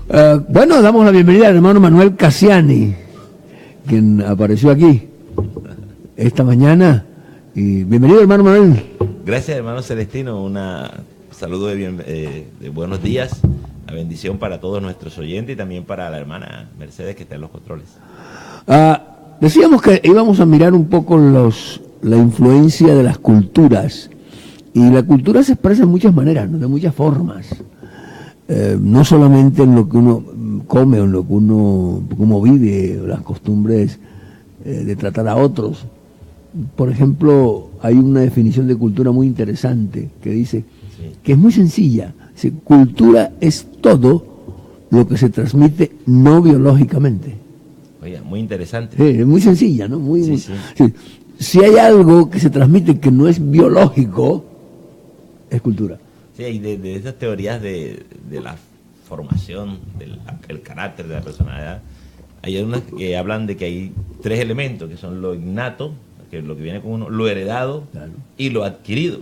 Bueno, damos la bienvenida al hermano Manuel Casiani, quien apareció aquí esta mañana. Y bienvenido, hermano Manuel. Gracias, hermano Celestino. Un saludo de buenos días, la bendición para todos nuestros oyentes y también para la hermana Mercedes que está en los controles. Decíamos que íbamos a mirar un poco la influencia de las culturas. Y la cultura se expresa en muchas maneras, ¿no? De muchas formas. No solamente en lo que uno come o en lo que uno vive, las costumbres de tratar a otros. Por ejemplo, hay una definición de cultura muy interesante que dice que es muy sencilla. Dice, cultura es todo lo que se transmite no biológicamente. Oiga, muy interesante. Sí, es muy sencilla, ¿no? Sí. Si hay algo que se transmite que no es biológico, es cultura. Sí, y de esas teorías de la formación, del carácter de la personalidad, hay unas que hablan de que hay tres elementos, que son lo innato, que es lo que viene con uno, lo heredado, claro, y lo adquirido.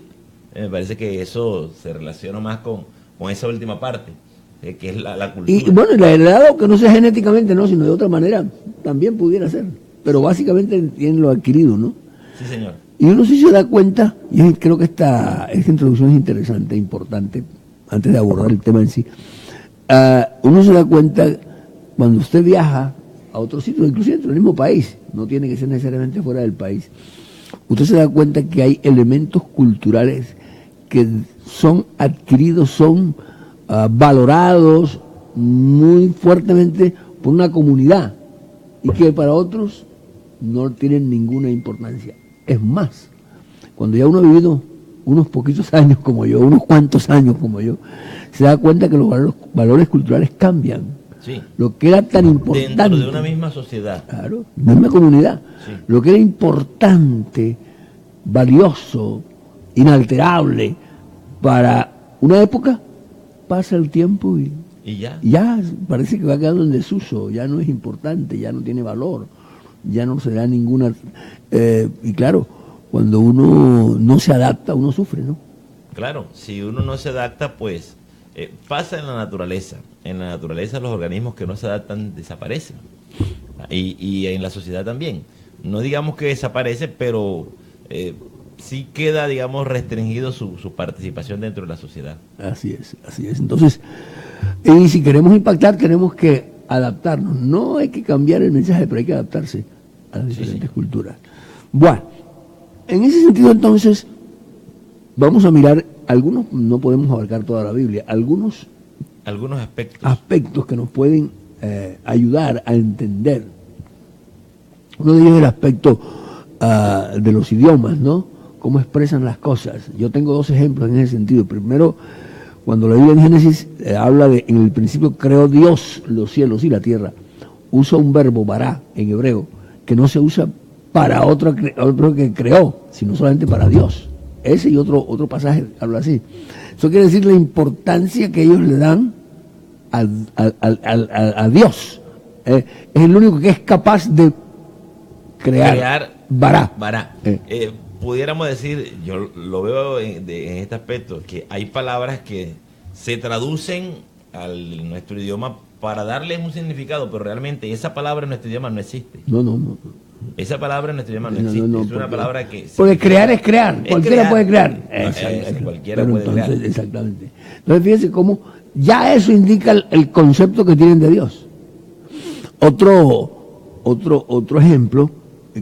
Me parece que eso se relaciona más con esa última parte, que es la cultura. Y bueno, el heredado que no sea genéticamente, no, sino de otra manera, también pudiera ser. Pero básicamente tiene lo adquirido, ¿no? Sí, señor. Y uno sí se da cuenta, y creo que esta introducción es interesante, importante, antes de abordar el tema en sí. Uno se da cuenta cuando usted viaja a otro sitio, inclusive dentro del mismo país, no tiene que ser necesariamente fuera del país, usted se da cuenta que hay elementos culturales que son adquiridos, son valorados muy fuertemente por una comunidad y que para otros no tienen ninguna importancia. Es más, cuando ya uno ha vivido unos poquitos años como yo, unos cuantos años como yo, se da cuenta que los valores culturales cambian. Sí. Lo que era tan importante... Dentro de una misma sociedad. Claro, misma comunidad. Sí. Lo que era importante, valioso, inalterable para una época, pasa el tiempo y ya parece que va quedando en desuso, ya no es importante, ya no tiene valor, ya no se da ninguna... y claro, cuando uno no se adapta, uno sufre, ¿no? Claro, si uno no se adapta, pues pasa en la naturaleza. En la naturaleza los organismos que no se adaptan desaparecen. Y en la sociedad también. No digamos que desaparece, pero sí queda, digamos, restringido su participación dentro de la sociedad. Así es, así es. Entonces, y si queremos impactar, tenemos que adaptarnos. No hay que cambiar el mensaje, pero hay que adaptarse a las diferentes culturas. Bueno, en ese sentido entonces, vamos a mirar algunos, no podemos abarcar toda la Biblia, algunos aspectos que nos pueden ayudar a entender. Uno de ellos es el aspecto de los idiomas, ¿no? Cómo expresan las cosas. Yo tengo dos ejemplos en ese sentido. Primero, cuando la Biblia en Génesis habla de, en el principio creó Dios los cielos y la tierra, usa un verbo, bará, en hebreo, que no se usa para otro que creó, sino solamente para Dios. Ese y otro pasaje habla así. Eso quiere decir la importancia que ellos le dan a Dios. Es el único que es capaz de crear bará. Pudiéramos decir, yo lo veo en este aspecto, que hay palabras que se traducen a nuestro idioma para darles un significado, pero realmente esa palabra en nuestro idioma no existe. No. Esa palabra en nuestro idioma no existe. Es una palabra que... Porque crear es crear. Cualquiera puede crear. Cualquiera puede crear. Exactamente. Entonces fíjense cómo ya eso indica el concepto que tienen de Dios. Otro ejemplo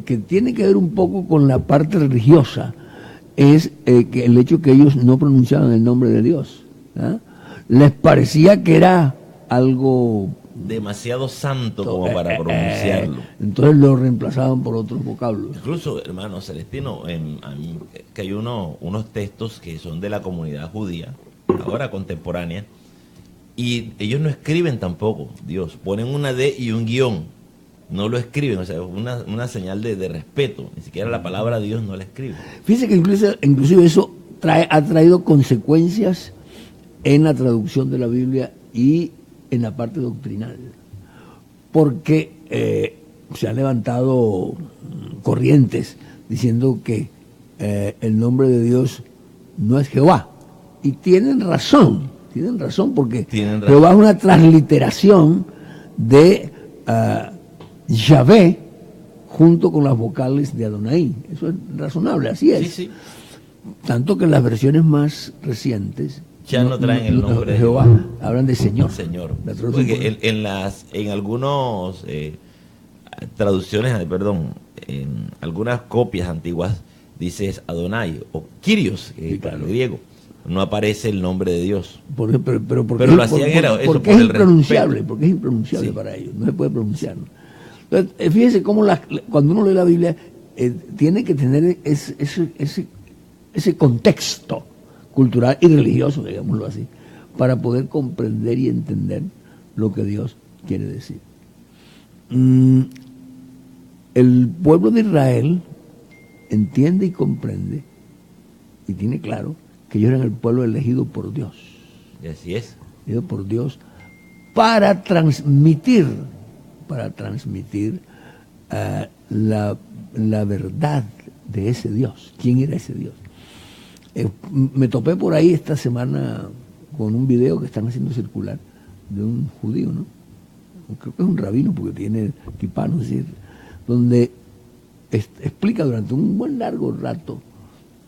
que tiene que ver un poco con la parte religiosa es que el hecho que ellos no pronunciaban el nombre de Dios. Les parecía que era algo demasiado santo como para pronunciarlo. Entonces lo reemplazaban por otros vocablos. Incluso, hermano Celestino, que hay unos textos que son de la comunidad judía, ahora contemporánea, y ellos no escriben tampoco Dios, ponen una D y un guión. No lo escriben, o sea, una señal de respeto. Ni siquiera la palabra Dios no la escriben. Fíjense que inclusive eso ha traído consecuencias en la traducción de la Biblia y en la parte doctrinal. Porque se han levantado corrientes diciendo que el nombre de Dios no es Jehová. Y tienen razón. Tienen razón, porque Tienen razón. Jehová es una transliteración de Yahvé junto con las vocales de Adonai. Eso es razonable, así es. Sí, sí. Tanto que las versiones más recientes Ya no traen el nombre de Jehová, Jehová. hablan de Señor. Señor. La traducción Porque en algunos traducciones, perdón, en algunas copias antiguas dices Adonai o Kyrios, Sí, para claro. el griego. No aparece el nombre de Dios. Pero Pero lo hacían era eso, porque por es el impronunciable, respeto. porque es impronunciable Sí. para ellos, no se puede pronunciar. Entonces, fíjese cómo cuando uno lee la Biblia, tiene que tener ese contexto cultural y religioso, digámoslo así, para poder comprender y entender lo que Dios quiere decir. El pueblo de Israel entiende y comprende y tiene claro que ellos eran el pueblo elegido por Dios, Y así es. elegido por Dios para transmitir la verdad de ese Dios. ¿Quién era ese Dios? Me topé por ahí esta semana con un video que están haciendo circular de un judío, ¿no? Creo que es un rabino porque tiene kipá, ¿no? Es decir, donde explica durante un buen largo rato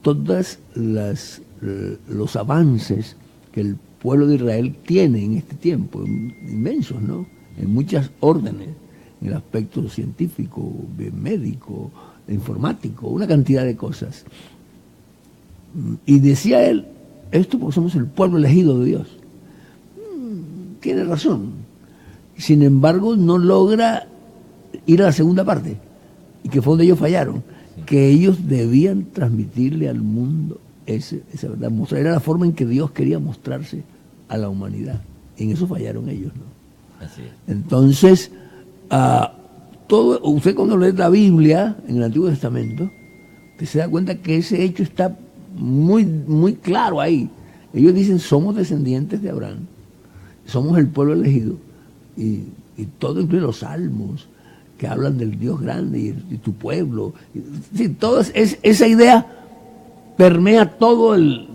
todas los avances que el pueblo de Israel tiene en este tiempo, inmensos, ¿no? En muchas órdenes, en el aspecto científico, médico, informático, una cantidad de cosas. Y decía él, esto porque somos el pueblo elegido de Dios. Tiene razón. Sin embargo, no logra ir a la segunda parte, y que fue donde ellos fallaron, que ellos debían transmitirle al mundo esa verdad, mostrar, era la forma en que Dios quería mostrarse a la humanidad. En eso fallaron ellos, ¿no? Así es. Entonces, usted cuando lee la Biblia en el Antiguo Testamento, usted se da cuenta que ese hecho está muy, muy claro ahí. Ellos dicen, somos descendientes de Abraham, somos el pueblo elegido, y todo incluye los salmos, que hablan del Dios grande y tu pueblo. Sí, esa idea permea todo el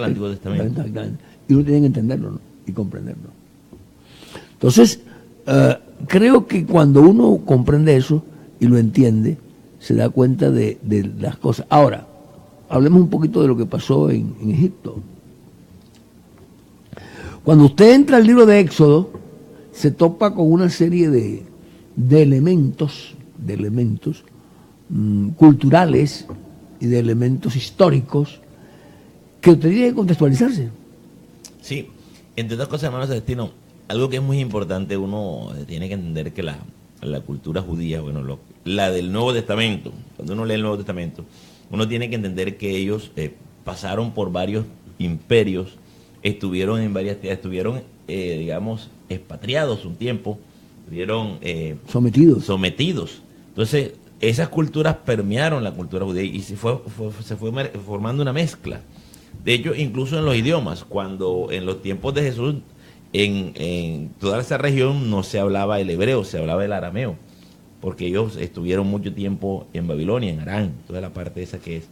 Antiguo Testamento. Y uno tiene que entenderlo, ¿no? Y comprenderlo. Entonces, creo que cuando uno comprende eso y lo entiende, se da cuenta de las cosas. Ahora, hablemos un poquito de lo que pasó en Egipto. Cuando usted entra al libro de Éxodo, se topa con una serie de elementos culturales y de elementos históricos que usted tiene que contextualizarse. Sí, entre otras cosas, hermano Celestino, algo que es muy importante, uno tiene que entender que la cultura judía, bueno, la del Nuevo Testamento, cuando uno lee el Nuevo Testamento, uno tiene que entender que ellos pasaron por varios imperios, estuvieron en varias tierras, estuvieron, digamos, expatriados un tiempo, estuvieron sometidos. Entonces, esas culturas permearon la cultura judía y se fue formando una mezcla. De hecho, incluso en los idiomas, cuando en los tiempos de Jesús, en toda esa región no se hablaba el hebreo, se hablaba el arameo, porque ellos estuvieron mucho tiempo en Babilonia, en Harán, toda la parte esa que es.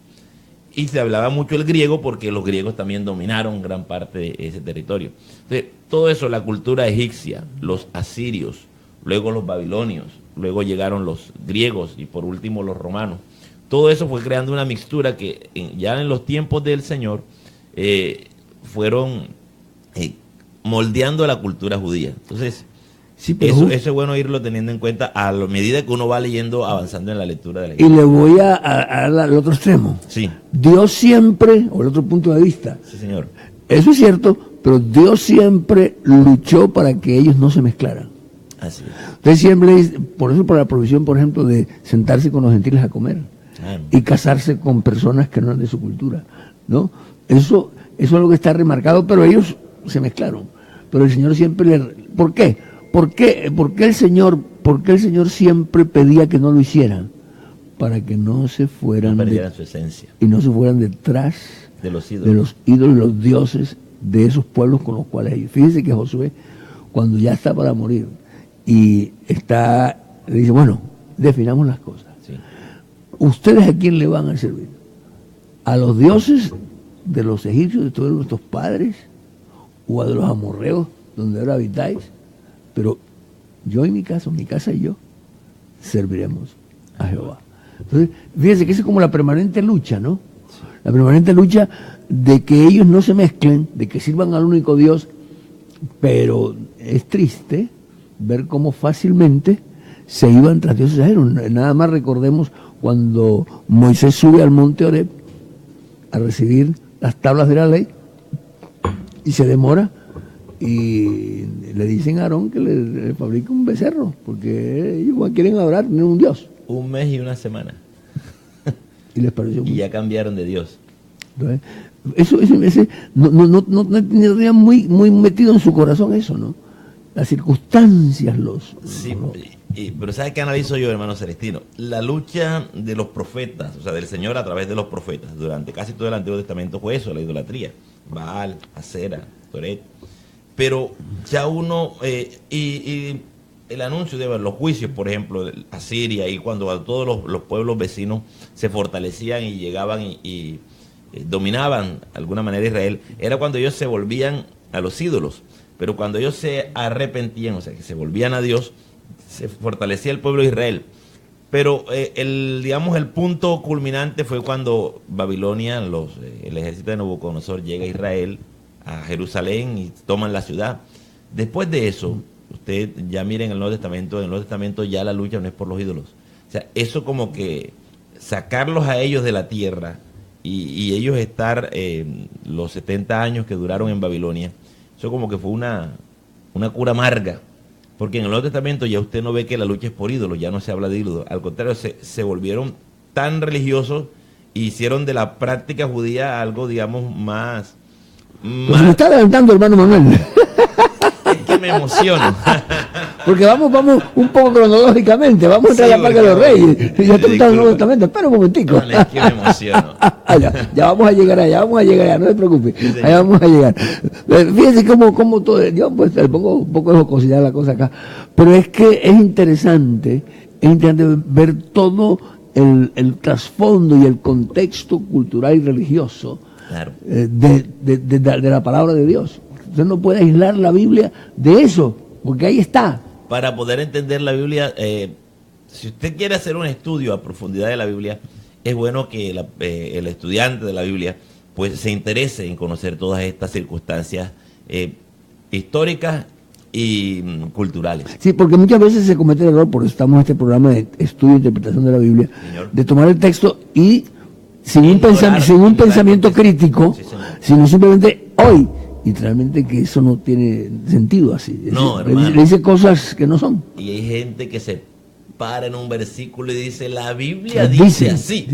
Y se hablaba mucho el griego porque los griegos también dominaron gran parte de ese territorio. Entonces, todo eso, la cultura egipcia, los asirios, luego los babilonios, luego llegaron los griegos y por último los romanos. Todo eso fue creando una mixtura que ya en los tiempos del Señor fueron moldeando la cultura judía. Entonces, sí, eso es bueno irlo teniendo en cuenta a la medida que uno va leyendo, avanzando en la lectura de la Biblia. Y le voy a al otro extremo. Sí. Dios siempre, o el otro punto de vista. Sí, señor. Eso es cierto, pero Dios siempre luchó para que ellos no se mezclaran. Así es. Entonces siempre, por eso por la provisión, por ejemplo, de sentarse con los gentiles a comer y casarse con personas que no eran de su cultura, ¿no? Eso es algo que está remarcado, pero ellos se mezclaron. Pero el Señor siempre ¿por qué? ¿Por qué el Señor siempre pedía que no lo hicieran? Para que no se fueran, no perdieran su esencia. Y no se fueran detrás de los ídolos, los dioses de esos pueblos con los cuales ellos. Fíjense que Josué, cuando ya está para morir, y le dice, bueno, definamos las cosas. Sí. ¿Ustedes a quién le van a servir? ¿A los dioses de los egipcios, de todos nuestros padres? o a de los amorreos, donde ahora habitáis, pero yo y mi casa y yo, serviremos a Jehová. Entonces, fíjense que esa es como la permanente lucha, ¿no? La permanente lucha de que ellos no se mezclen, de que sirvan al único Dios, pero es triste ver cómo fácilmente se iban tras dioses ajenos. Nada más recordemos cuando Moisés sube al monte Horeb a recibir las tablas de la ley y se demora y le dicen a Aarón que le fabrique un becerro porque ellos quieren adorar, tener un Dios. 1 mes y 1 semana. Y les pareció Y ya cambiaron de Dios. Entonces, ese no tenía muy metido en su corazón eso, ¿no? Las circunstancias Sí, pero ¿sabes qué analizo yo, hermano Celestino? La lucha de los profetas, o sea, del Señor a través de los profetas, durante casi todo el Antiguo Testamento fue eso, la idolatría. Baal, Acera, Toret. Pero ya uno, y el anuncio de los juicios, por ejemplo, de Asiria, y cuando a todos los pueblos vecinos se fortalecían y llegaban y dominaban de alguna manera Israel, era cuando ellos se volvían a los ídolos. Pero cuando ellos se arrepentían, o sea, que se volvían a Dios, se fortalecía el pueblo de Israel. Pero el punto culminante fue cuando Babilonia, el ejército de Nabucodonosor llega a Israel, a Jerusalén, y toman la ciudad. Después de eso, usted ya miren en el Nuevo Testamento ya la lucha no es por los ídolos. O sea, eso como que sacarlos a ellos de la tierra y ellos estar los 70 años que duraron en Babilonia, eso como que fue una cura amarga, porque en el Nuevo Testamento ya usted no ve que la lucha es por ídolos, ya no se habla de ídolos, al contrario, se volvieron tan religiosos e hicieron de la práctica judía algo, digamos, más... Pues me está levantando, hermano Manuel. Es que me emociono. Porque vamos un poco cronológicamente, vamos a entrar a la parte de los reyes. Y ya estamos en el Nuevo Testamento, espera un momentico. No, es que me emociono. ya vamos a llegar allá, no se preocupe, sí, allá vamos a llegar. Fíjense cómo todo, yo pues le pongo un poco de jocosidad a la cosa acá, pero es que es interesante ver todo el trasfondo y el contexto cultural y religioso, claro, de la palabra de Dios. Usted no puede aislar la Biblia de eso, porque ahí está. Para poder entender la Biblia, si usted quiere hacer un estudio a profundidad de la Biblia, es bueno que el estudiante de la Biblia pues se interese en conocer todas estas circunstancias históricas y culturales. Sí, porque muchas veces se comete el error, por eso estamos en este programa de estudio e interpretación de la Biblia, señor, de tomar el texto y sin un pensamiento crítico, sino simplemente hoy. Y realmente que eso no tiene sentido así. No, hermano. Le dice cosas que no son. Y hay gente que se para en un versículo y dice, la Biblia dice así.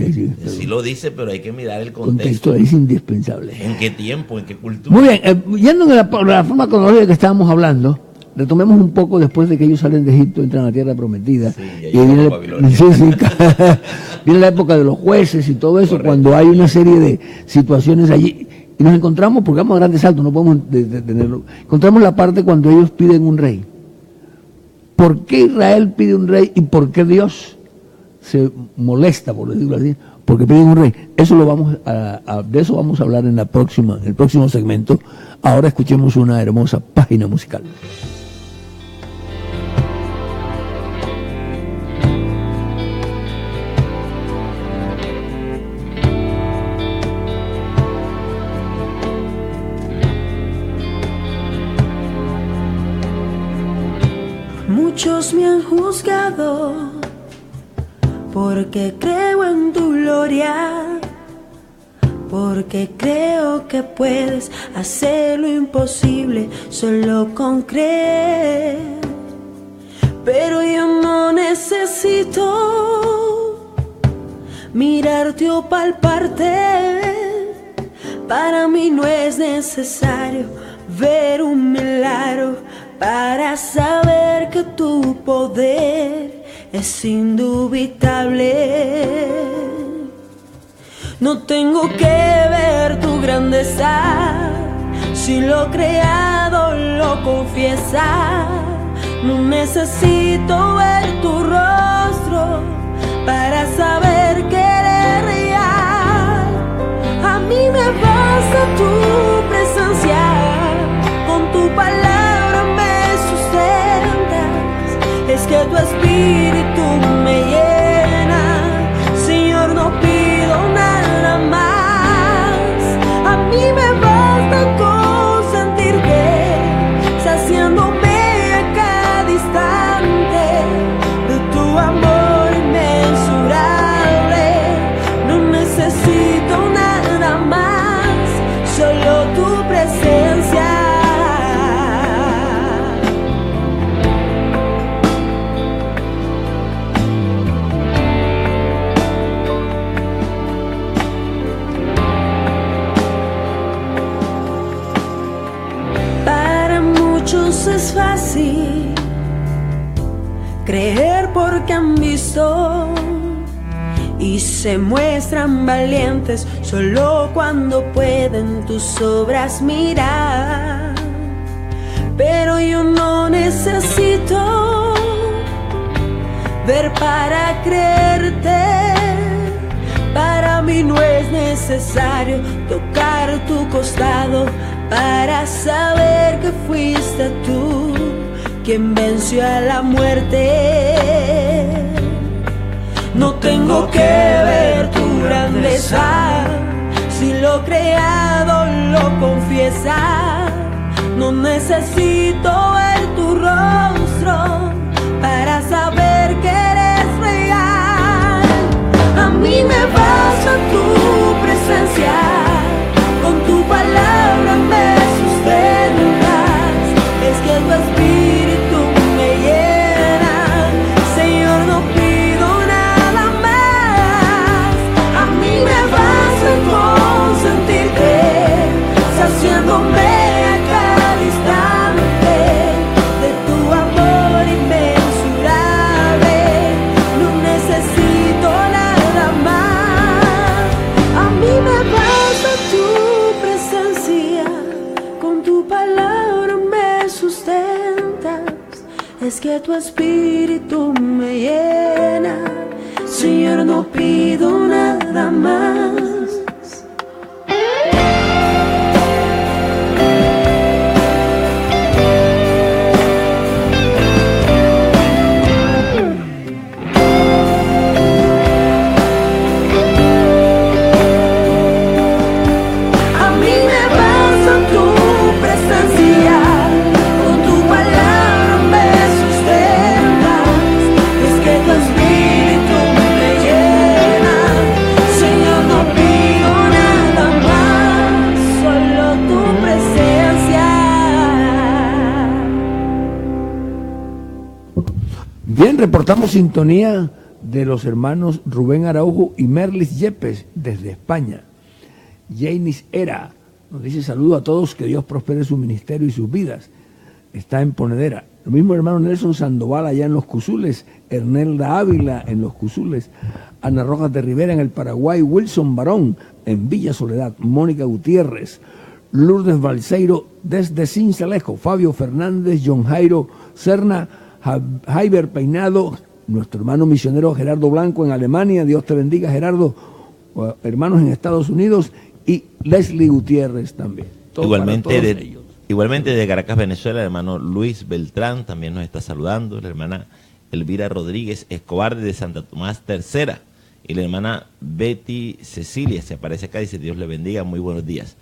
Sí lo dice, pero hay que mirar el contexto. Es indispensable. ¿En qué tiempo? ¿En qué cultura? Muy bien, yendo en la forma cronológica que estábamos hablando, retomemos un poco después de que ellos salen de Egipto, entran a la tierra prometida. Sí, y viene la época de los jueces y todo eso. Correcto. Cuando hay una serie de situaciones allí. Y nos encontramos, porque vamos a grandes saltos, no podemos detenerlo. Encontramos la parte cuando ellos piden un rey. ¿Por qué Israel pide un rey y por qué Dios se molesta, por decirlo así? Porque piden un rey. Eso de eso vamos a hablar en el próximo segmento. Ahora escuchemos una hermosa página musical. Muchos me han juzgado porque creo en tu gloria, porque creo que puedes hacer lo imposible solo con creer. Pero yo no necesito mirarte o palparte, para mí no es necesario ver un milagro para saber que tu poder es indubitable. No tengo que ver tu grandeza, si lo creado lo confiesa. No necesito ver tu rostro para saber que eres real. A mí me basta tu presencia espíritu me llena. Señor, no pido nada más. A mí me basta con sentirte, saciándome a cada instante de tu amor inmensurable. No necesito nada más, solo tu presencia. Para muchos es fácil creer porque han visto y se muestran valientes solo cuando pueden tus obras mirar. Pero yo no necesito ver para creerte. Para mí no es necesario tocar tu costado para saber que fuiste tú quien venció a la muerte. No tengo que ver tu grandeza, si lo creado lo confiesa. No necesito ver tu rostro para saber que eres real. A mí me basta tu presencia, con tu palabra me sustentas. Es que tu espíritu me llena. Señor, no pido nada más. A mí me basta con sentirte, saciándome a cada instante de tu amor inmensurable. No necesito nada más. A mí me basta tu presencia, con tu palabra me sustentas. Es que tu espíritu me llena. Señor, no pido nada más. A mí me basta tu presencia, con tu palabra me sustentas. Es que tu espíritu me llena. Señor, no pido nada más, solo tu presencia. Bien, reportamos sintonía de los hermanos Rubén Araujo y Merlis Yepes desde España. Jainis Era nos dice: saludo a todos, que Dios prospere su ministerio y sus vidas. Está en Ponedera. Lo mismo hermano Nelson Sandoval allá en Los Cusules, Ernelda Ávila en Los Cusules, Ana Rojas de Rivera en el Paraguay, Wilson Barón en Villa Soledad, Mónica Gutiérrez, Lourdes Balseiro desde Cincelejo, Fabio Fernández, John Jairo Serna, Jaiber Peinado, nuestro hermano misionero Gerardo Blanco en Alemania, Dios te bendiga Gerardo, hermanos en Estados Unidos, y Leslie Gutiérrez también. Todo Igualmente para todos de, ellos. igualmente de Caracas, Venezuela, el hermano Luis Beltrán también nos está saludando, la hermana Elvira Rodríguez Escobar de Santa Tomás Tercera, y la hermana Betty Cecilia se aparece acá y dice: Dios le bendiga, muy buenos días.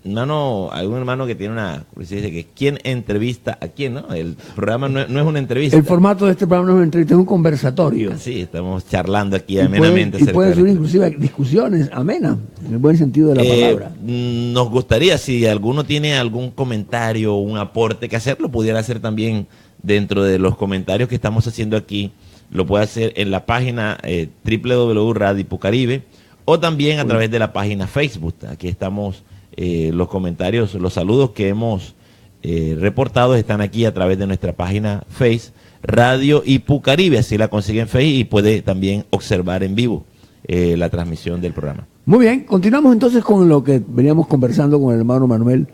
Hermano, hay un hermano que tiene una, dice que ¿quién entrevista a quién? ¿No? El programa no es una entrevista. El formato de este programa no es una entrevista, es un conversatorio. Sí, estamos charlando aquí Y amenamente. pueden acerca ser de- inclusive discusiones amenas, en el buen sentido de la palabra. Nos gustaría, si alguno tiene algún comentario o un aporte que hacer, lo pudiera hacer también dentro de los comentarios que estamos haciendo aquí. Lo puede hacer en la página www.radio Ipucaribe, o también a través de la página Facebook. Aquí estamos, los comentarios, los saludos que hemos reportado están aquí a través de nuestra página Face, Radio Ipucaribe. Así la consigue en Face y puede también observar en vivo la transmisión del programa. Muy bien, continuamos entonces con lo que veníamos conversando con el hermano Manuel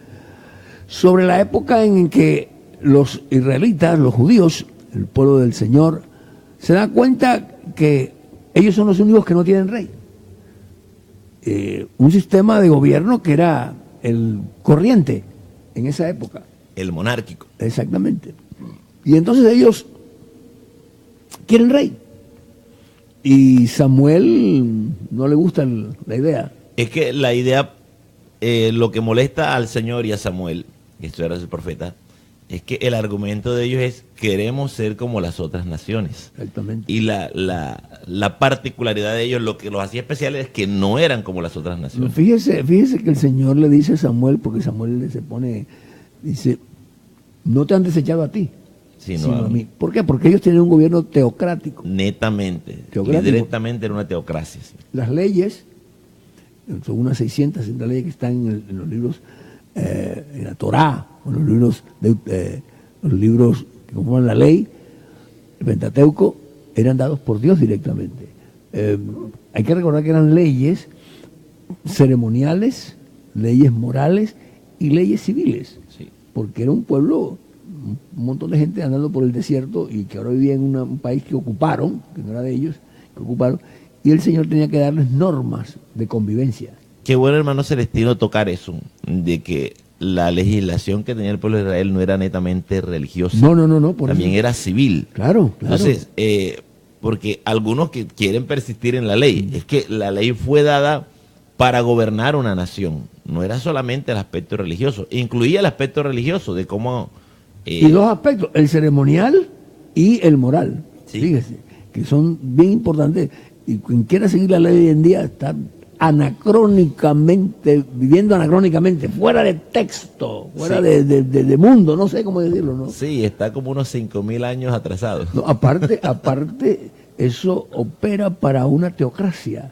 sobre la época en que los israelitas, los judíos, el pueblo del Señor, se dan cuenta que ellos son los únicos que no tienen rey. Un sistema de gobierno que era el corriente en esa época. El monárquico. Exactamente. Y entonces ellos quieren rey. Y Samuel no le gusta la idea. Es que la idea, lo que molesta al Señor y a Samuel, que esto era el profeta, es que el argumento de ellos es: queremos ser como las otras naciones. Exactamente. Y la particularidad de ellos, lo que los hacía especiales, es que no eran como las otras naciones. Fíjese que el Señor le dice a Samuel, porque Samuel se pone, dice, no te han desechado a ti, sino a mí. ¿Por qué? Porque ellos tienen un gobierno teocrático. Netamente. Teocrático. Y directamente era una teocracia. Sí. Las leyes, son unas 600 leyes que están en los libros, en la Torá, o en los libros que conforman la ley, el Pentateuco, eran dados por Dios directamente. Hay que recordar que eran leyes ceremoniales, leyes morales y leyes civiles, Sí. porque era un pueblo, un montón de gente andando por el desierto y que ahora vivía en un país que ocuparon, que no era de ellos, que ocuparon, y el Señor tenía que darles normas de convivencia. Qué bueno, hermano Celestino, tocar eso, de que la legislación que tenía el pueblo de Israel no era netamente religiosa. No, por también eso. era civil. Claro. Entonces, porque algunos que quieren persistir en la ley, es que la ley fue dada para gobernar una nación, no era solamente el aspecto religioso, incluía el aspecto religiooso de cómo... y dos aspectos, el ceremonial y el moral, Sí. fíjese, que son bien importantes. Y quien quiera seguir la ley hoy en día está viviendo anacrónicamente, fuera de texto, fuera Sí. de mundo, no sé cómo decirlo, ¿no? Sí, está como unos 5.000 años atrasado. No, aparte, eso opera para una teocracia.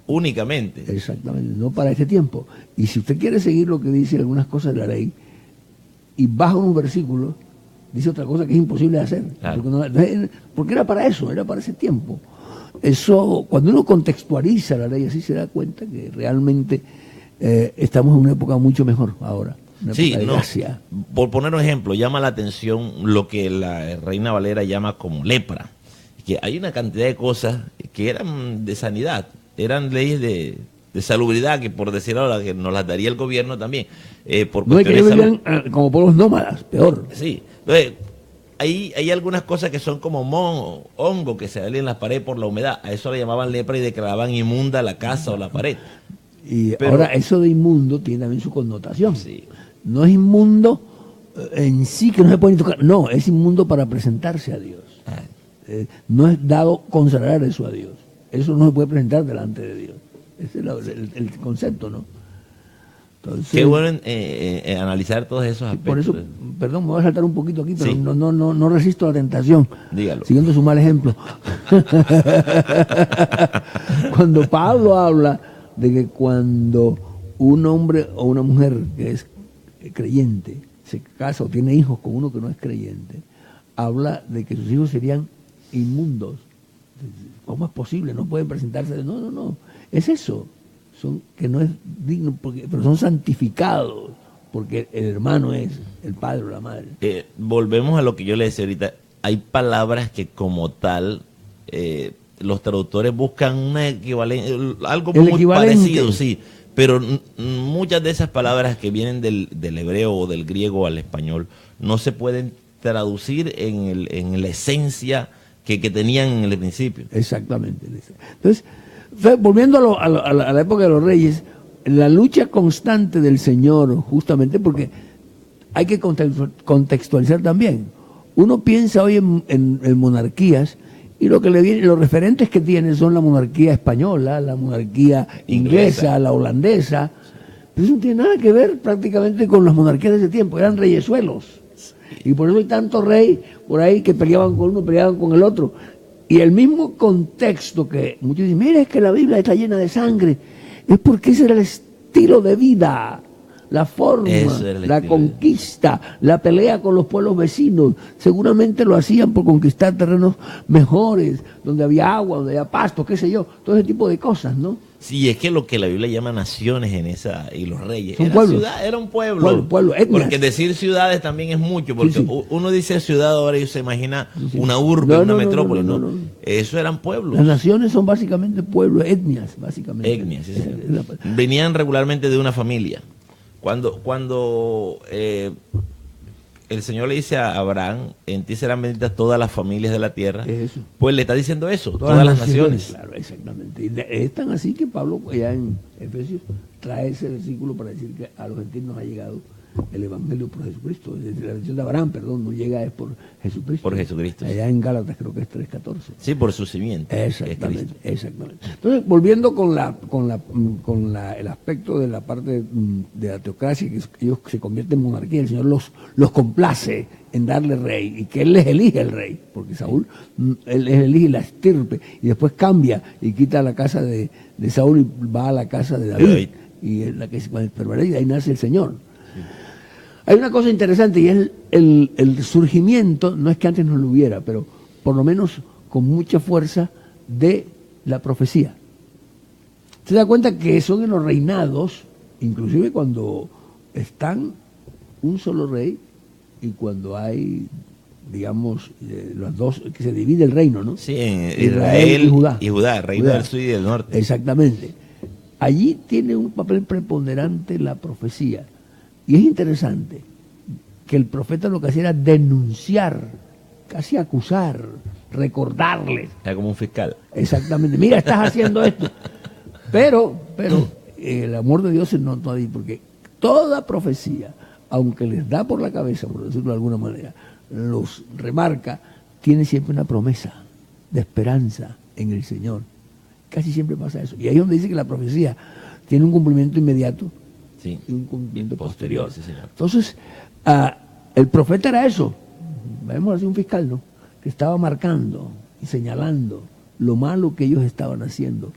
Únicamente. Exactamente, no para este tiempo. Y si usted quiere seguir lo que dice algunas cosas de la ley y baja unos versículos, dice otra cosa que es imposible de hacer. Claro. Porque era para eso, era para ese tiempo. Eso, cuando uno contextualiza la ley así, se da cuenta que realmente estamos en una época mucho mejor ahora. Una Sí, época de no, gracia. por poner un ejemplo, llama la atención lo que la Reina Valera llama como lepra, que hay una cantidad de cosas que eran de sanidad, eran leyes de salubridad, que por decir ahora que nos las daría el gobierno también, por No es que cuestiones ellos de salud. vivían como pueblos nómadas, peor. Sí, entonces, hay algunas cosas que son como hongo que se salen en las paredes por la humedad, a eso le llamaban lepra y declaraban inmunda la casa o la pared. Y Pero- ahora eso de inmundo tiene también su connotación. Sí. No es inmundo en sí que no se puede ni tocar, no, es inmundo para presentarse a Dios. No es dado consagrar eso a Dios. Eso no se puede presentar delante de Dios. Ese es el concepto, ¿no? Entonces, Qué bueno analizar todos esos aspectos. por eso, perdón, me voy a saltar un poquito aquí, pero Sí. no resisto la tentación. Dígalo. Siguiendo su mal ejemplo. Cuando Pablo habla de que cuando un hombre o una mujer que es creyente se casa o tiene hijos con uno que no es creyente, habla de que sus hijos serían inmundos. ¿Cómo es posible? No pueden presentarse. No. Es eso. Son que no es digno, pero son santificados porque el hermano es el padre o la madre. Volvemos a lo que yo le decía ahorita. Hay palabras que como tal los traductores buscan una equivalencia, algo El muy equivalente. parecido, sí. Pero muchas de esas palabras que vienen del hebreo o del griego al español no se pueden traducir en la esencia que tenían en el principio. Exactamente. Entonces, volviendo a la época de los reyes, la lucha constante del Señor, justamente porque hay que contextualizar también. Uno piensa hoy en monarquías y lo que le viene, los referentes que tiene son la monarquía española, la monarquía inglesa, la holandesa. Pero eso no tiene nada que ver prácticamente con las monarquías de ese tiempo, eran reyesuelos. Y por eso hay tanto rey por ahí que peleaban con uno, peleaban con el otro. Y el mismo contexto que muchos dicen, mira, es que la Biblia está llena de sangre, es porque ese era el estilo de vida, la forma, la conquista, la pelea con los pueblos vecinos. Seguramente lo hacían por conquistar terrenos mejores, donde había agua, donde había pasto, qué sé yo, todo ese tipo de cosas, ¿no? Sí, es que lo que la Biblia llama naciones en esa y los reyes Son era pueblos. era un pueblo. Pueblo, etnias. Porque decir ciudades también es mucho, porque Sí. uno dice ciudad ahora y se imagina Sí. una urbe, No, una no, metrópoli, no. Eso eran pueblos. Las naciones son básicamente pueblos, etnias, básicamente. Etnias, sí, señor. Venían regularmente de una familia. Cuando el Señor le dice a Abraham, en ti serán benditas todas las familias de la tierra, Eso. pues le está diciendo eso, todas las naciones. Claro, exactamente. Y es tan así que Pablo, ya en Efesios, trae ese versículo para decir que a los gentiles nos ha llegado el Evangelio por Jesucristo. Desde la bendición de Abraham, perdón, no llega es por Jesucristo. Por Jesucristo. Allá en Gálatas creo que es 3:14. Sí, por su simiente. que es Exactamente, Cristo. exactamente. Entonces, volviendo el aspecto de la parte de la teocracia, que ellos se convierten en monarquía, el Señor los complace en darle rey, y que Él les elige el rey, porque Saúl, Él les elige la estirpe, y después cambia y quita la casa de Saúl y va a la casa de David, y es la que se permanece, y ahí nace el Señor. Hay una cosa interesante y es el surgimiento, no es que antes no lo hubiera, pero por lo menos con mucha fuerza de la profecía. Se da cuenta que son en los reinados, inclusive cuando están un solo rey y cuando hay, digamos, los dos, que se divide el reino, ¿no? Sí, en Israel y Judá, el reino Judá. del sur y del norte. Exactamente. Allí tiene un papel preponderante la profecía. Y es interesante que el profeta lo que hacía era denunciar, casi acusar, recordarles. Era como un fiscal. Exactamente, mira, estás haciendo esto. Pero el amor de Dios se nota ahí, porque toda profecía, aunque les da por la cabeza, por decirlo de alguna manera, los remarca, tiene siempre una promesa de esperanza en el Señor. Casi siempre pasa eso. Y ahí es donde dice que la profecía tiene un cumplimiento inmediato, Sí. y un cumplimiento posterior. Sí, señor. Entonces, el profeta era eso, vemos así un fiscal, ¿no? Que estaba marcando y señalando lo malo que ellos estaban haciendo,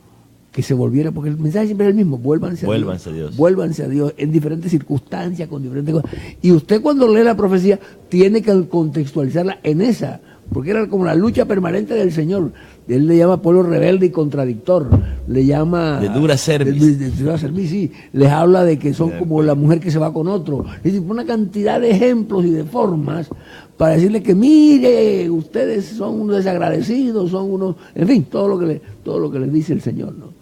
que se volviera, porque el mensaje siempre es el mismo, vuélvanse a Dios. Vuélvanse a Dios en diferentes circunstancias, con diferentes cosas. Y usted cuando lee la profecía tiene que contextualizarla en esa, porque era como la lucha permanente del Señor. Él le llama pueblo rebelde y contradictor, le llama... De dura cerviz. De dura cerviz, sí. Les habla de que son como la mujer que se va con otro. Es decir, una cantidad de ejemplos y de formas para decirle que mire, ustedes son unos desagradecidos, son unos... En fin, todo lo que les dice el Señor, ¿no?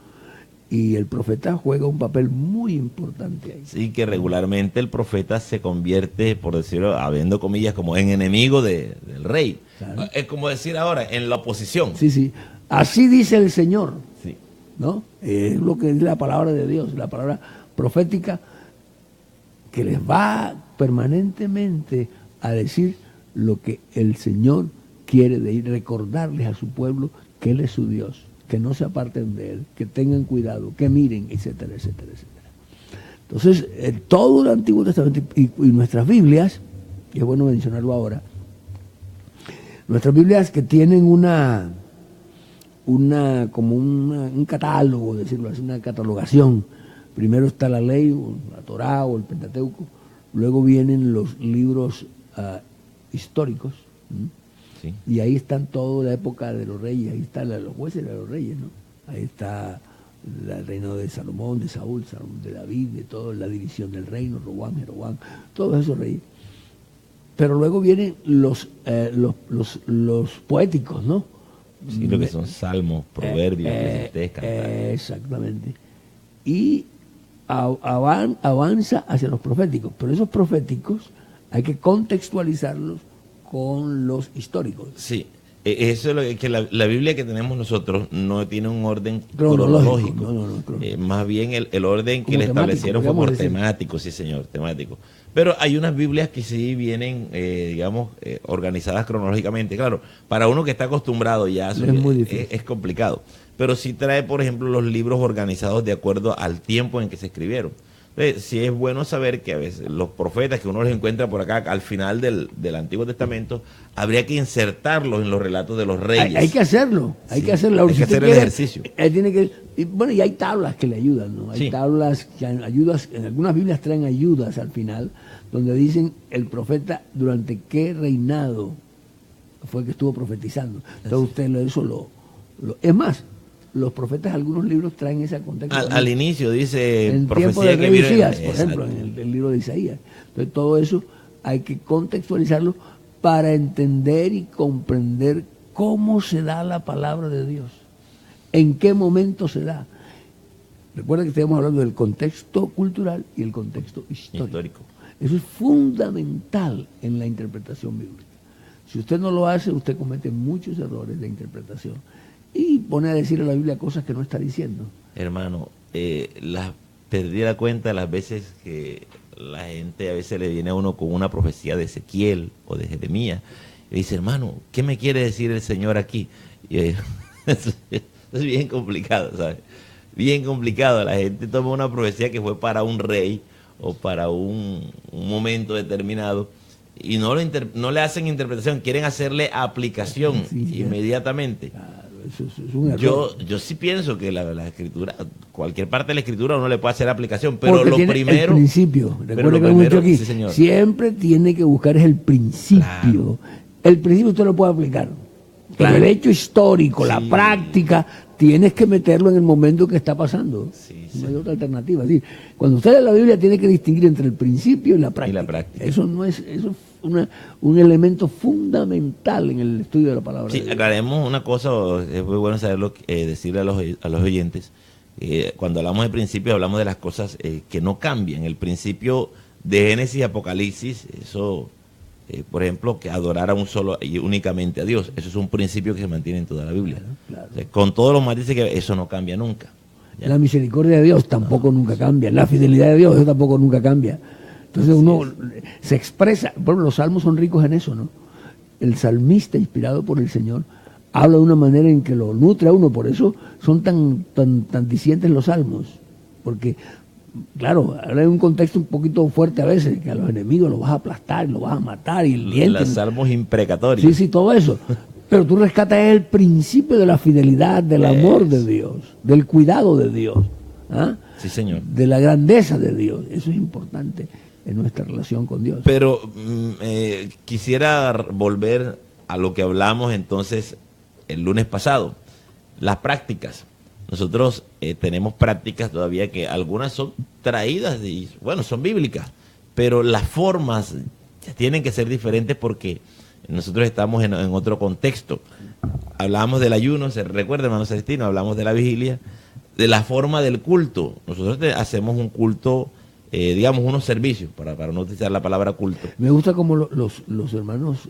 Y el profeta juega un papel muy importante ahí. Sí, que regularmente el profeta se convierte, por decirlo, abriendo comillas, como en enemigo del rey. Claro. Es como decir ahora, en la oposición. Sí, sí. Así dice el Señor, Sí. ¿no? Es lo que es la palabra de Dios, la palabra profética que les va permanentemente a decir lo que el Señor quiere de ir, recordarles a su pueblo que Él es su Dios, que no se aparten de Él, que tengan cuidado, que miren, etcétera, etcétera, etcétera. Entonces, todo el Antiguo Testamento y nuestras Biblias, y es bueno mencionarlo ahora, nuestras Biblias que tienen un catálogo, decirlo así, una catalogación. Primero está la ley, o la Torá o el Pentateuco, luego vienen los libros históricos, ¿m? Sí. Y ahí están toda la época de los reyes, ahí están los jueces de los reyes, ¿no? Ahí está el reino de Salomón, de Saúl, de David, de toda la división del reino, Roboam, Jeroboam, todos esos reyes. Pero luego vienen los poéticos, ¿no? Sí, lo que son salmos, proverbios, eclesiastés, cantares. Exactamente. Y avanza hacia los proféticos, pero esos proféticos hay que contextualizarlos con los históricos. Sí, eso es lo que la Biblia que tenemos nosotros no tiene un orden cronológico. No, cronológico. Más bien el orden que Como le temático, establecieron fue podríamos por decir. temático, sí señor, temático. Pero hay unas Biblias que sí vienen, digamos, organizadas cronológicamente. Claro, para uno que está acostumbrado ya Es muy difícil. es complicado. Pero sí trae, por ejemplo, los libros organizados de acuerdo al tiempo en que se escribieron. Entonces, sí es bueno saber que a veces los profetas que uno los encuentra por acá al final del Antiguo Testamento, habría que insertarlos en los relatos de los reyes. Hay que hacerlo, hay Sí, que hacerlo. hay que hacer el ejercicio. Y hay tablas que le ayudan, ¿no? Hay Sí. tablas que ayudas, en algunas Biblias traen ayudas al final, donde dicen el profeta durante qué reinado fue que estuvo profetizando. Entonces usted eso es más, los profetas, algunos libros traen ese contexto. Al inicio dice En tiempo profecía de que rey vino en- Isaías, por Exacto. ejemplo, en el libro de Isaías. Entonces todo eso hay que contextualizarlo para entender y comprender cómo se da la palabra de Dios, en qué momento se da. Recuerda que estamos hablando del contexto cultural y el contexto histórico. Histórico. Eso es fundamental en la interpretación bíblica. Si usted no lo hace, usted comete muchos errores de interpretación y pone a decir a la Biblia cosas que no está diciendo. Hermano, perdí la cuenta de las veces que la gente a veces le viene a uno con una profecía de Ezequiel o de Jeremías y dice, hermano, ¿qué me quiere decir el Señor aquí? Y, eso es bien complicado, ¿sabes? Bien complicado. La gente toma una profecía que fue para un rey o para un momento determinado y no le hacen interpretación, quieren hacerle aplicación inmediatamente. Claro, eso es un error. Yo sí pienso que la escritura, cualquier parte de la escritura uno le puede hacer aplicación, pero porque lo tiene primero... el principio, recuerda que hemos dicho aquí, sí, señor. siempre tiene que buscar es el principio. Claro. El principio usted lo puede aplicar. Claro. Pero el hecho histórico, la práctica, tienes que meterlo en el momento que está pasando. No hay otra alternativa. Es decir, cuando usted lee la Biblia tiene que distinguir entre el principio y la práctica. Eso es un elemento fundamental en el estudio de la palabra de Dios. Aclaremos una cosa, es muy bueno saberlo, decirle a los oyentes. Cuando hablamos de principio, hablamos de las cosas que no cambian. El principio de Génesis y Apocalipsis, eso... por ejemplo, que adorar a un solo y únicamente a Dios. Eso es un principio que se mantiene en toda la Biblia. Claro. O sea, con todos los más dice que eso no cambia nunca. ¿Ya? La misericordia de Dios tampoco nunca cambia. La fidelidad de Dios, eso tampoco nunca cambia. Entonces uno se expresa. Bueno, los salmos son ricos en eso, ¿no? El salmista, inspirado por el Señor, habla de una manera en que lo nutre a uno. Por eso son tan dicientes los salmos. Porque... claro, ahora hay un contexto un poquito fuerte a veces, que a los enemigos los vas a aplastar, los vas a matar y el diente. Los salmos imprecatorios. Sí, todo eso. Pero tú rescatas el principio de la fidelidad, del amor de Dios, del cuidado de Dios. ¿Ah? Sí, señor. De la grandeza de Dios. Eso es importante en nuestra relación con Dios. Pero quisiera volver a lo que hablamos entonces el lunes pasado, las prácticas. Nosotros tenemos prácticas todavía que algunas son traídas y, bueno, son bíblicas, pero las formas tienen que ser diferentes porque nosotros estamos en otro contexto. Hablamos del ayuno, se recuerda, hermano Celestino, hablamos de la vigilia, de la forma del culto. Nosotros hacemos un culto, digamos, unos servicios, para no utilizar la palabra culto. Me gusta como los hermanos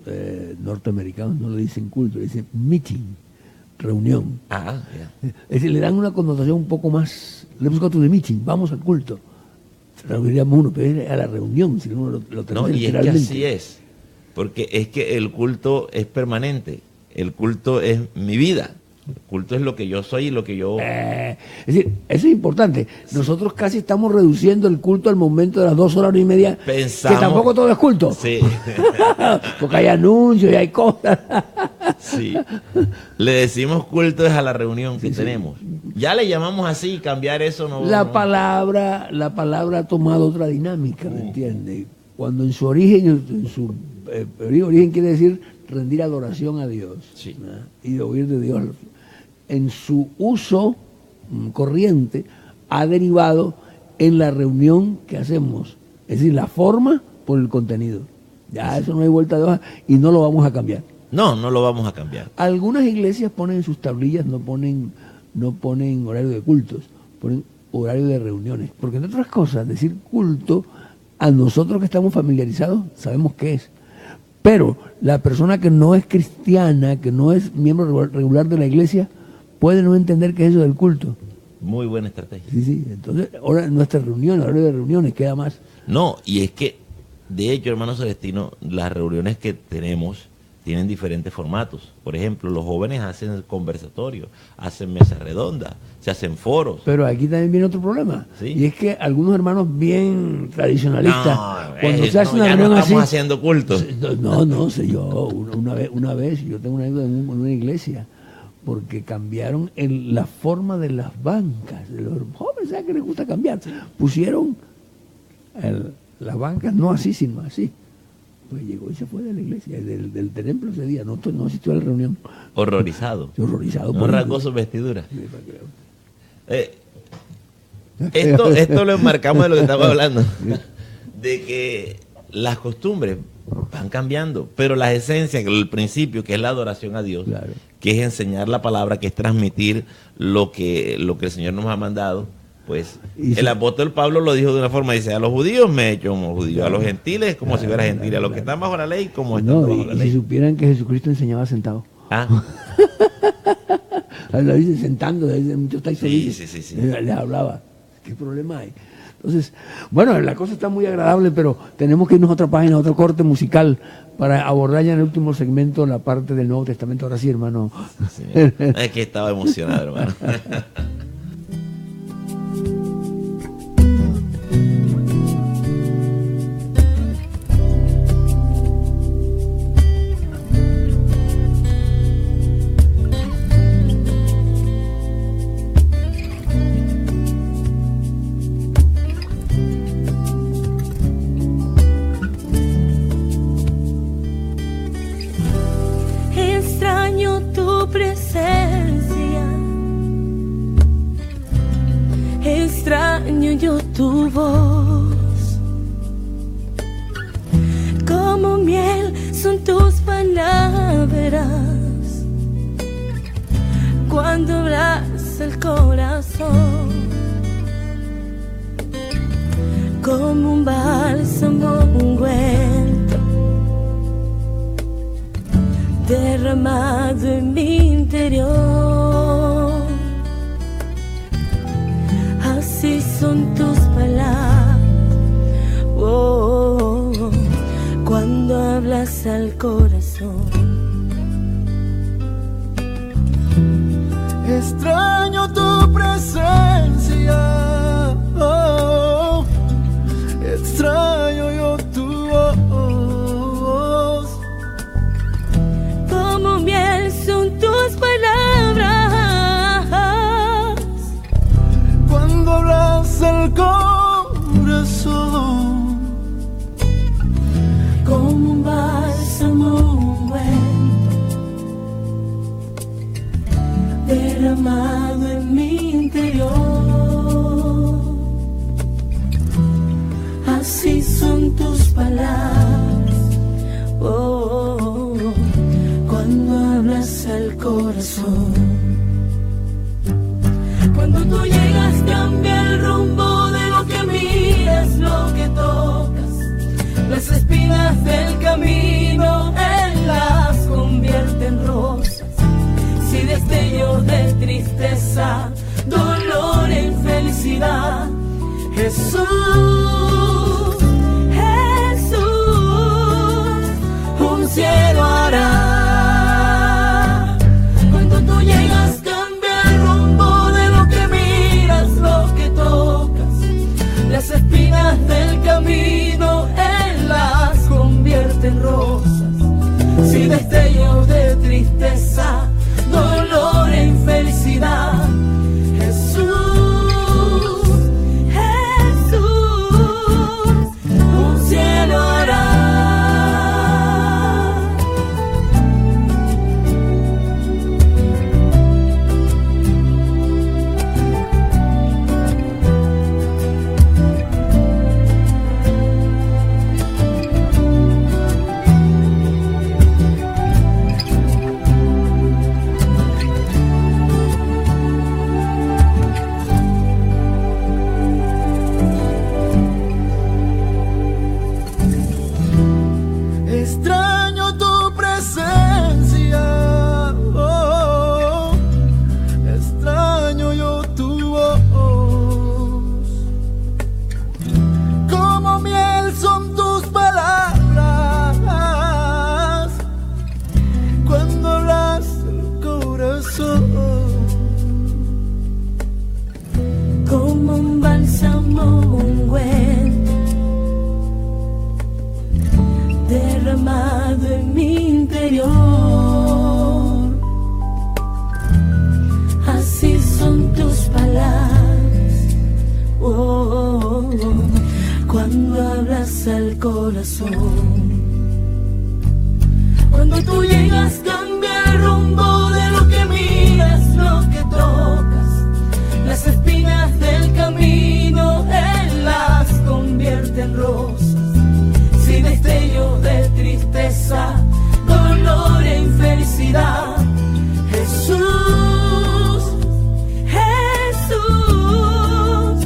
norteamericanos no le dicen culto, le dicen meeting. Reunión. Es decir, le dan una connotación un poco más. Let's go to the meeting, vamos al culto. Reuniríamos uno, pero es a la reunión, si uno lo no, y es que así es. Porque es que el culto es permanente. El culto es mi vida. El culto es lo que yo soy y lo que yo... es decir, eso es importante. Nosotros casi estamos reduciendo el culto al momento de las 2 horas y media. Pensamos... que tampoco todo es culto. Sí. Porque hay anuncios y hay cosas. Sí. Le decimos culto es a la reunión que tenemos. Ya le llamamos así y cambiar eso no... La palabra ha tomado otra dinámica, ¿me entiende? Cuando en su origen, origen quiere decir rendir adoración a Dios, ¿no? Y de oír de Dios. En su uso corriente ha derivado en la reunión que hacemos. Es decir, la forma por el contenido. Ya eso no hay vuelta de hoja y no lo vamos a cambiar. No lo vamos a cambiar. Algunas iglesias ponen en sus tablillas, no ponen horario de cultos, ponen horario de reuniones. Porque entre otras cosas, decir culto, a nosotros que estamos familiarizados, sabemos qué es. Pero la persona que no es cristiana, que no es miembro regular de la iglesia, puede no entender qué es eso del culto. Muy buena estrategia. Sí. Entonces, ahora nuestra reunión, horario de reuniones, queda más. No, y es que, de hecho, hermano Celestino, las reuniones que tenemos tienen diferentes formatos. Por ejemplo, los jóvenes hacen conversatorios, hacen mesas redondas, se hacen foros. Pero aquí también viene otro problema. ¿Sí? Y es que algunos hermanos bien tradicionalistas, cuando se hace una reunión estamos así, haciendo cultos. No sé yo. Una vez, yo tengo una anécdota en una iglesia, porque cambiaron la forma de las bancas. De los jóvenes, ¿sabes que les gusta cambiar? Sí. Pusieron las bancas no así, sino así. Pues llegó y se fue de la iglesia, del templo ese día, no asistió a la reunión. Horrorizado. Horrorizado. No rasgó sus vestiduras. Esto lo enmarcamos de lo que estamos hablando. De que las costumbres van cambiando, pero la esencia, el principio, que es la adoración a Dios, que es enseñar la palabra, que es transmitir lo que el Señor nos ha mandado, Pues Y el apóstol Pablo lo dijo de una forma, dice, a los judíos me he hecho como judío, a los gentiles como si fuera gentil, a los que están bajo la ley como están no, bajo la y si ley. supieran que Jesucristo enseñaba sentado. Ah, Lo dice sentando, dice, muchos textos Sí, dicen, sí. les hablaba. ¿Qué problema hay? Entonces, bueno, la cosa está muy agradable, pero tenemos que irnos a otra página, a otro corte musical, para abordar ya en el último segmento la parte del Nuevo Testamento. Ahora sí, hermano. señor. Es que estaba emocionado, hermano. Extraño tu presencia, extraño yo tu voz. Como miel son tus palabras cuando abraza el corazón. Como un bálsamo ungüento derramado en mi interior. Así son tus palabras, oh, cuando hablas al corazón. Extraño tu presencia, oh, extraño yo tu voz. Como miel son tus palabras Cuando abraza el corazón, como un bálsamo ungüento derramado en mi interior. Así son tus palabras, oh, cuando hablas al corazón. Cuando tú llegas cambia el rumbo de lo que miras, lo que tocas. Las espinas del camino Él las convierte en rosas. Si destellos de tristeza, dolor en felicidad, Jesús, Jesús, un cielo hará. Cuando tú llegas cambia el rumbo de lo que miras, lo que tocas. Las espinas del camino Él las convierte en rosas. Si destellos de tristeza, dolor en felicidad, Jesús, Jesús, un cielo hará. extraño tu presencia, oh, extraño yo tu voz. Como miel son tus palabras cuando hablas el corazón. Como un bálsamo ungüento derramado en mi interior. Así son tus palabras, oh, cuando hablas al corazón. Cuando tú llegas cambia el rumbo de lo que miras, lo que tocas. Las espinas del camino Él las convierte en rosas. Si destellos de tristeza, dolor en felicidad, Jesús, Jesús,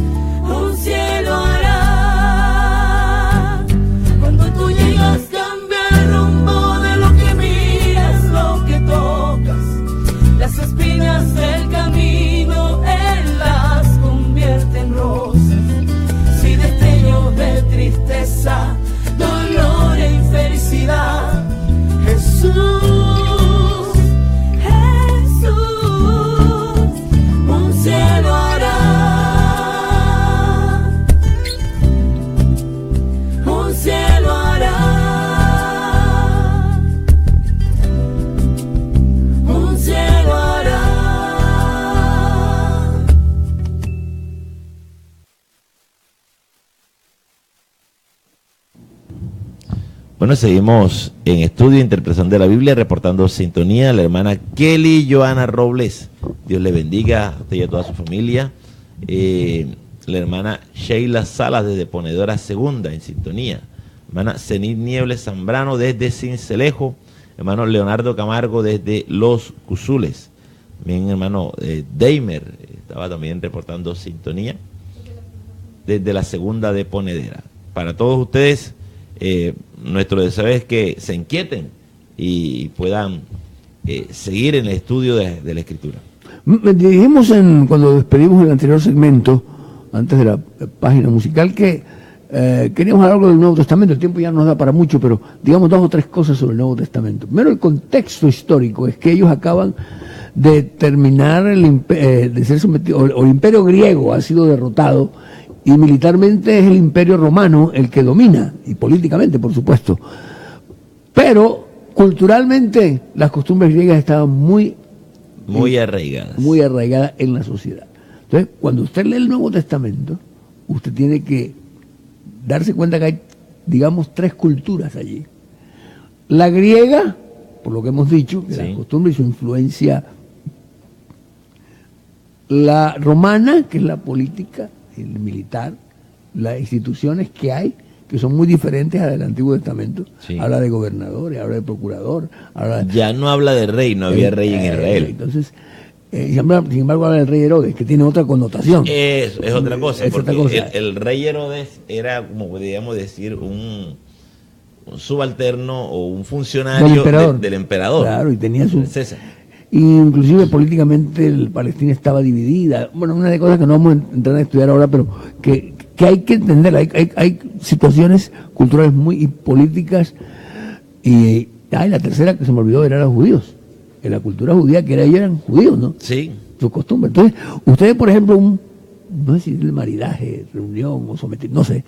Bueno, seguimos en estudio, interpretación de la Biblia, reportando sintonía, la hermana Kelly Joana Robles. Dios le bendiga a usted y a toda su familia. La hermana Sheila Salas desde Ponedora Segunda, en sintonía. Hermana Zenit Niebles Zambrano desde Cincelejo. Hermano Leonardo Camargo desde Los Cusules. Bien, hermano Deimer estaba también reportando sintonía desde la Segunda de Ponedera. Para todos ustedes, nuestro deseo es que se inquieten y puedan seguir en el estudio de la Escritura. Dijimos cuando despedimos el anterior segmento, antes de la página musical, que queríamos hablar algo del Nuevo Testamento. El tiempo ya no nos da para mucho, pero digamos 2 o 3 cosas sobre el Nuevo Testamento. Primero, el contexto histórico es que ellos acaban de terminar de ser sometidos, o el imperio griego ha sido derrotado, y militarmente es el imperio romano el que domina, y políticamente, por supuesto. Pero culturalmente las costumbres griegas estaban muy arraigadas en la sociedad. Entonces, cuando usted lee el Nuevo Testamento, usted tiene que darse cuenta que hay, digamos, 3 culturas allí. La griega, por lo que hemos dicho, que la costumbre y su influencia. La romana, que es la política, el militar, las instituciones que hay, que son muy diferentes al del Antiguo Testamento. Sí. Habla de gobernadores, habla de procurador. Ya no habla de rey, no había rey en Israel. Entonces, sin embargo, habla del rey Herodes, que tiene otra connotación. Es otra cosa, porque el rey Herodes era, como podríamos decir, un subalterno o un funcionario del emperador. Claro, y tenía su... César. Y inclusive políticamente Palestina estaba dividida. Bueno, una de cosas que no vamos a entrar a estudiar ahora, pero que hay que entender. Hay situaciones culturales y políticas. Y la tercera que se me olvidó era los judíos. En la cultura judía, que ellos eran judíos, ¿no? Sí. Su costumbre. Entonces, ustedes, por ejemplo, no sé si es el maridaje, reunión o someter, no sé,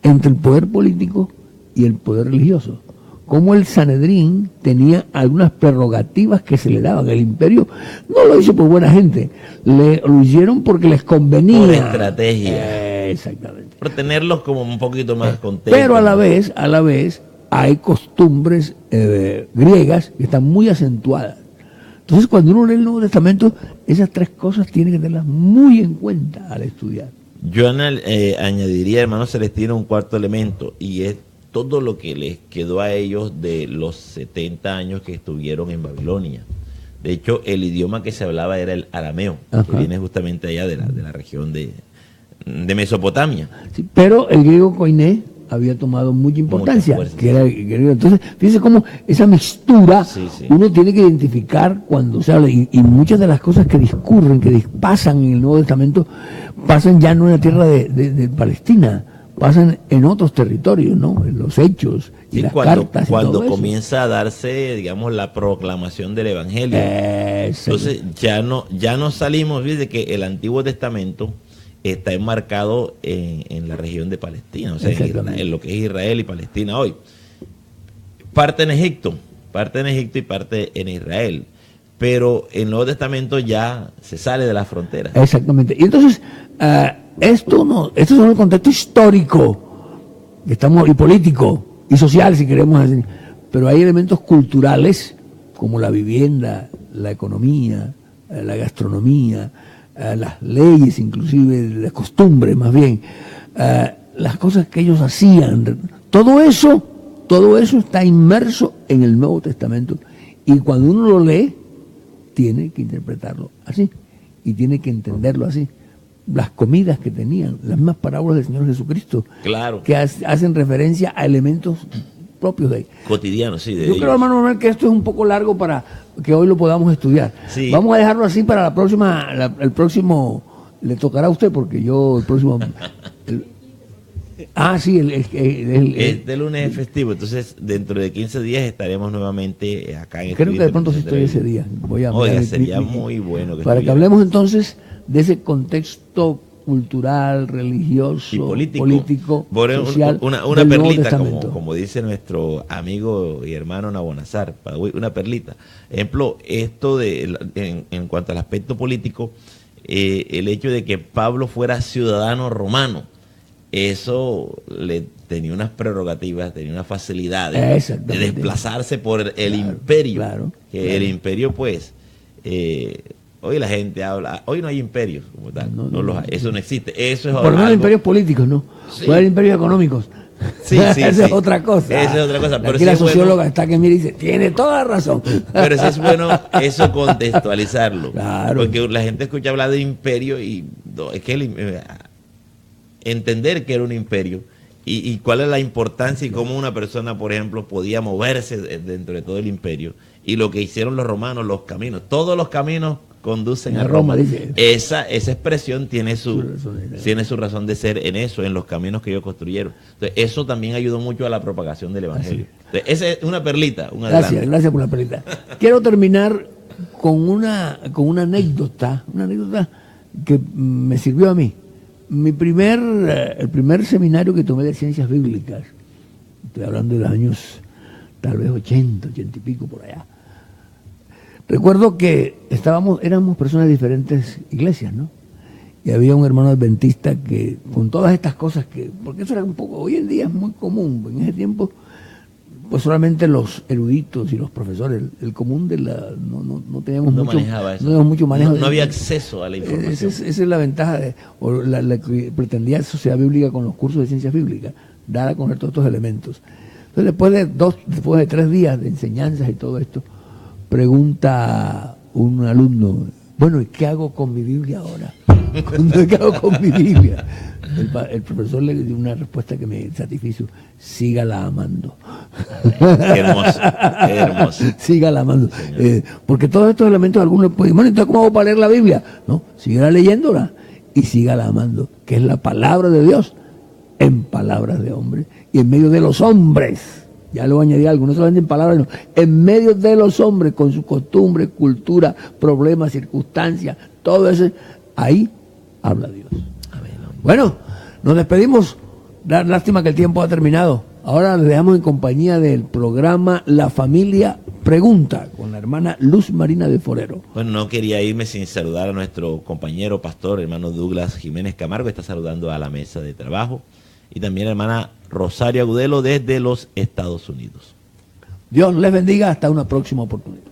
entre el poder político y el poder religioso. Como el Sanedrín tenía algunas prerrogativas que se le daban. El imperio no lo hizo por buena gente, lo hicieron porque les convenía. Por estrategia. Exactamente. Por tenerlos como un poquito más contentos. Pero a la vez hay costumbres griegas que están muy acentuadas. Entonces, cuando uno lee el Nuevo Testamento, esas 3 cosas tiene que tenerlas muy en cuenta al estudiar. Yo añadiría, hermano Celestino, un cuarto elemento, y es todo lo que les quedó a ellos de los 70 años que estuvieron en Babilonia. De hecho, el idioma que se hablaba era el arameo, que viene justamente allá de la región de Mesopotamia. Sí, pero el griego koiné había tomado mucha importancia. Entonces, fíjense cómo esa mixtura uno tiene que identificar cuando se habla, y muchas de las cosas que discurren, que pasan en el Nuevo Testamento, pasan ya no en la tierra de Palestina, pasan en otros territorios, ¿no? En los hechos y las cartas. Cuando comienza a darse, digamos, la proclamación del Evangelio. Entonces ya no salimos, fíjense que el Antiguo Testamento está enmarcado en la región de Palestina, o sea, en lo que es Israel y Palestina hoy. Parte en Egipto y parte en Israel. Pero el Nuevo Testamento ya se sale de las fronteras. Exactamente. Y entonces, esto es un contexto histórico, y político, y social, si queremos decir. Pero hay elementos culturales, como la vivienda, la economía, la gastronomía, las leyes, inclusive las costumbres, más bien, las cosas que ellos hacían. Todo eso está inmerso en el Nuevo Testamento. Y cuando uno lo lee, tiene que interpretarlo así y tiene que entenderlo así. Las comidas que tenían, las mismas parábolas del Señor Jesucristo, claro, que hacen referencia a elementos propios de ahí. Cotidianos, sí. Yo creo, hermano Manuel, que esto es un poco largo para que hoy lo podamos estudiar. Sí. Vamos a dejarlo así para la próxima. El próximo le tocará a usted, porque yo el próximo. Este lunes es festivo, entonces dentro de 15 días estaremos nuevamente acá en Creo que de pronto sí estoy ese día. Sería muy bueno. Para que hablemos entonces de ese contexto cultural, religioso, y político, social, una perlita, como dice nuestro amigo y hermano Nabonazar, una perlita. Ejemplo, esto en cuanto al aspecto político, el hecho de que Pablo fuera ciudadano romano, eso le tenía unas prerrogativas, tenía unas facilidades de desplazarse por el imperio. Claro, El imperio, pues, hoy la gente habla, hoy no hay imperios como tal, no los hay, eso no existe. Eso es por lo menos imperios políticos, ¿no? Sí. Puede haber imperios económicos. Sí, Esa es otra cosa. Esa es otra cosa. Pero Aquí sí la es socióloga bueno, está que mira y dice, tiene toda la razón. pero sí es bueno eso contextualizarlo. Claro. Porque la gente escucha hablar de imperio y es que entender que era un imperio y cuál es la importancia y cómo una persona, por ejemplo, podía moverse dentro de todo el imperio. Y lo que hicieron los romanos, los caminos, todos los caminos conducen a Roma. Dice. Esa expresión tiene su razón de ser en eso, en los caminos que ellos construyeron. Entonces, eso también ayudó mucho a la propagación del evangelio. Entonces, esa es una perlita. Gracias por la perlita. Quiero terminar con una anécdota que me sirvió a mí. El primer seminario que tomé de ciencias bíblicas, estoy hablando de los años tal vez 80 y pico por allá. Recuerdo que éramos personas de diferentes iglesias, ¿no? Y había un hermano adventista que, con todas estas cosas porque eso era un poco, hoy en día es muy común, en ese tiempo, pues solamente los eruditos y los profesores, el común no teníamos mucho manejo. No había acceso a la información. Esa es la ventaja la que pretendía Sociedad Bíblica con los cursos de ciencias bíblicas, dar a conocer todos estos elementos. Entonces, después de 3 días de enseñanzas y todo esto, pregunta un alumno, bueno, ¿y qué hago con mi Biblia ahora? ¿Qué hago con mi Biblia? El profesor le dio una respuesta que me satisfizo: sígala amando. Qué hermoso, qué hermoso. Sígala amando. Porque todos estos elementos, algunos pueden, bueno, entonces, ¿cómo hago para leer la Biblia? No, sígala leyéndola y sígala amando, que es la palabra de Dios en palabras de hombres y en medio de los hombres. Ya lo añadí algo, no solamente en palabras, no, en medio de los hombres, con sus costumbres, cultura, problemas, circunstancias, todo eso, ahí habla Dios. Amén. Bueno, nos despedimos. Lástima que el tiempo ha terminado. Ahora les dejamos en compañía del programa La Familia Pregunta, con la hermana Luz Marina de Forero. Bueno, no quería irme sin saludar a nuestro compañero pastor, hermano Douglas Jiménez Camargo, está saludando a la mesa de trabajo, y también a la hermana Rosario Agudelo desde los Estados Unidos. Dios les bendiga, hasta una próxima oportunidad.